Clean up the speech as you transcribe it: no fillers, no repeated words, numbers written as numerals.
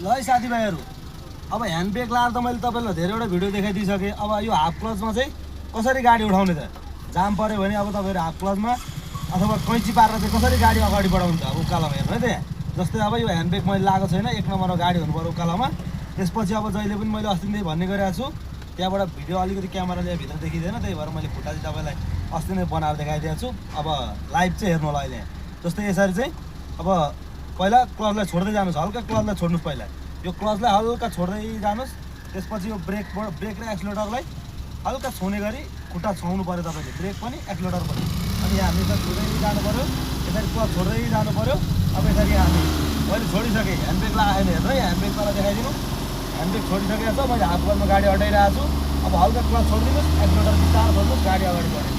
ल है साथीभाइहरू, अब ह्यान्ड ब्रेक लाएर त मैले तपाईँलाई धेरैवटा भिडियो देखाइदिइसकेँ। अब यो हाफ क्लचमा चाहिँ कसरी गाडी उठाउने त, जाम पऱ्यो भने अब तपाईँहरू हाफ क्लचमा अथवा कैँची पारेर चाहिँ कसरी गाडी अगाडि बढाउनुहुन्छ अब उकालोमा हेर्नु है त। जस्तै अब यो ह्यान्ड ब्रेक मैले लगाएको छैन, 1 नम्बरमा गाडी हुनु पऱ्यो उकालोमा। त्यसपछि अब जहिले पनि मैले अस्तिदेखि भन्ने गरिरहेको छु, त्यहाँबाट भिडियो अलिकति क्यामेराले भित्र देखिँदैन, त्यही भएर मैले खुट्टा चाहिँ तपाईँलाई अस्ति नै बनाएर देखाइदिएको छु। अब लाइभ चाहिँ हेर्नु होला अहिले। जस्तै यसरी चाहिँ अब पहिला क्लचलाई छोड्दै जानुहोस्, हल्का क्लचलाई छोड्नुहोस्। पहिला यो क्लचलाई हल्का छोड्दै जानुहोस्, त्यसपछि यो ब्रेक र एक्सिलेटरलाई हल्का छुने गरी खुट्टा छुवाउनु पऱ्यो तपाईँले, ब्रेक पनि एक्सिलेटर पनि। अनि हामी त छोड्दै जानु पऱ्यो, यसरी क्लच छोड्दै जानु पऱ्यो। अब यसरी हामी मैले छोडिसकेँ, ह्यान्ड ब्रेक लगाएन हेर्नु है, ह्यान्ड ब्रेक तपाईँलाई देखाइदिनु। ह्यान्ड ब्रेक छोडिसकेको छ, मैले हाफ क्लचमा गाडी अटाइरहेको छु। अब हल्का क्लच छोडिदिनुहोस्, एक्सिलेटर बिस्तारो छोड्नुहोस्, गाडी अगाडि बढ्यो।